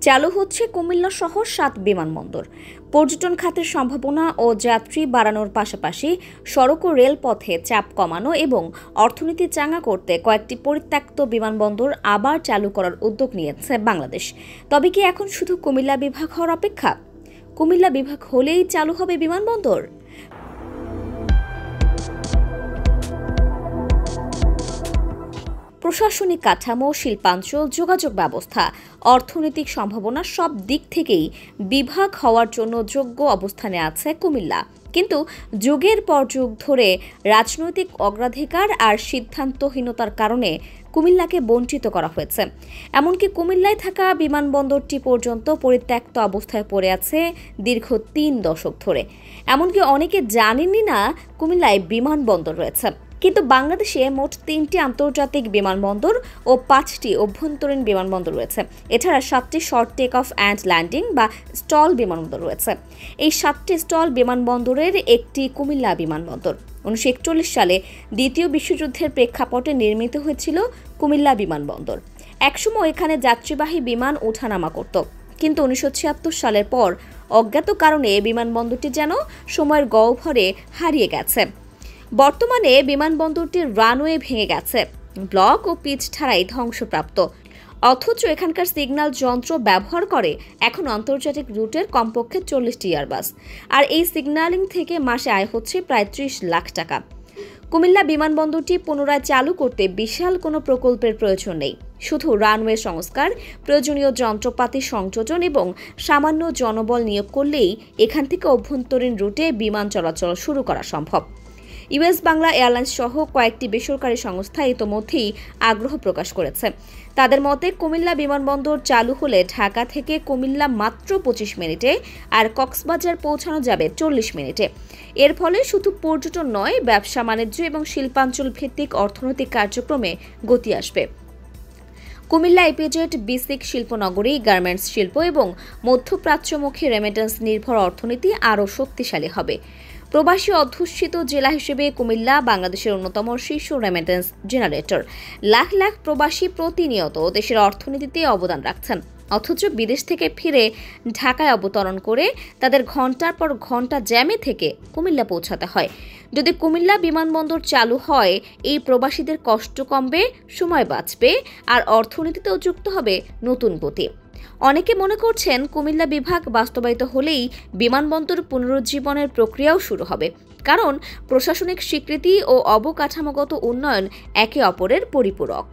চালু হচ্ছে কুমিল্লা সহ 7 বিমানবন্দর। পর্যটন খাতের সম্ভাবনা ও যাত্রী বাড়ানোর পাশাপাশি সড়ক ও রেলপথে চাপ কমানো এবং অর্থনীতি চাঙ্গা করতে কয়েকটি পরিত্যক্ত বিমানবন্দর আবার চালু করার উদ্যোগ নিয়েছে বাংলাদেশ। তবে কি এখন শুধু কুমিল্লা বিভাগ হওয়ার অপেক্ষা? কুমিল্লা বিভাগ হলেই চালু হবে বিমানবন্দর? প্রশাসনিক কাঠামো, শিল্পাঞ্চল, যোগাযোগ ব্যবস্থা, অর্থনৈতিক সম্ভাবনা সব দিক থেকেই বিভাগ হওয়ার জন্য যোগ্য অবস্থানে আছে কুমিল্লা। কিন্তু যুগের পর যুগ ধরে রাজনৈতিক অগ্রাধিকার আর সিদ্ধান্তহীনতার কারণে কুমিল্লাকে বঞ্চিত করা হয়েছে। এমনকি কুমিল্লায় থাকা বিমানবন্দরটি পর্যন্ত পরিত্যক্ত অবস্থায় পড়ে আছে দীর্ঘ 3 দশক ধরে। এমনকি অনেকে জানেনই না কুমিল্লায় বিমানবন্দর রয়েছে। কিন্তু বাংলাদেশে মোট 3টি আন্তর্জাতিক বিমানবন্দর ও 5টি অভ্যন্তরীণ বিমানবন্দর রয়েছে। এছাড়া 7টি short take off and landing বা স্টল বিমানবন্দর রয়েছে। এই 7টি স্টল বিমানবন্দরের একটি কুমিল্লা বিমানবন্দর। 1941 সালে দ্বিতীয় বিশ্বযুদ্ধের প্রেক্ষাপটে নির্মিত হয়েছিল কুমিল্লা বিমানবন্দর। একসময় এখানে যাত্রীবাহী বিমান ওঠানামা করত, কিন্তু 1976 সালের পর অজ্ঞাত কারণে বিমানবন্দরটি যেন সময়ের গহ্বরে হারিয়ে গেছে। বর্তমানে বিমানবন্দরটির রানওয়ে ভেঙে গেছে, ব্লক ও পিচ ছাড়াই ধ্বংসপ্রাপ্ত। অথচ এখানকার সিগন্যাল যন্ত্র ব্যবহার করে এখন আন্তর্জাতিক রুটের কমপক্ষে 40টি এয়ারবাস। আর এই সিগন্যালিং থেকে মাসে আয় হচ্ছে প্রায় 30 লাখ টাকা। কুমিল্লা বিমানবন্দরটি পুনরায় চালু করতে বিশাল কোনো প্রকল্পের প্রয়োজন নেই। শুধু রানওয়ে সংস্কার, প্রয়োজনীয় যন্ত্রপাতি সংযোজন এবং সামান্য জনবল নিয়োগ করলেই এখান থেকে অভ্যন্তরীণ রুটে বিমান চলাচল শুরু করা সম্ভব। ইউএস বাংলা এয়ারলাইন্স সহ কয়েকটি বেসরকারি সংস্থা ইতোমধ্যেই আগ্রহ প্রকাশ করেছে। তাদের মতে কুমিল্লা বিমানবন্দর চালু হলে ঢাকা থেকে কুমিল্লা মাত্র 25 মিনিটে আর কক্সবাজার পৌঁছানো যাবে 40 মিনিটে। এর ফলে শুধু পর্যটন নয়, ব্যবসা বাণিজ্য এবং শিল্পাঞ্চল ভিত্তিক অর্থনৈতিক কার্যক্রমে গতি আসবে। কুমিল্লা ইপিজেড বেসিক শিল্পনগরী, গার্মেন্টস শিল্প এবং মধ্যপ্রাচ্যমুখী রেমিটেন্স নির্ভর অর্থনীতি আরও শক্তিশালী হবে। প্রবাসী অধ্যুষিত জেলা হিসেবে কুমিল্লা বাংলাদেশের অন্যতম শীর্ষ রেমিটেন্স জেনারেটর। লাখ লাখ প্রবাসী প্রতিনিয়ত দেশের অর্থনীতিতে অবদান রাখছেন, অথচ বিদেশ থেকে ফিরে ঢাকায় অবতরণ করে তাদের ঘন্টার পর ঘন্টা জ্যামে থেকে কুমিল্লা পৌঁছাতে হয়। যদি কুমিল্লা বিমানবন্দর চালু হয়, এই প্রবাসীদের কষ্ট কমবে, সময় বাঁচবে আর অর্থনীতিতেও যুক্ত হবে নতুন গতি। অনেকে মনে করছেন কুমিল্লা বিভাগ বাস্তবায়িত হলেই বিমানবন্দর পুনরুজ্জীবনের প্রক্রিয়াও শুরু হবে, কারণ প্রশাসনিক স্বীকৃতি ও অবকাঠামোগত উন্নয়ন একে অপরের পরিপূরক।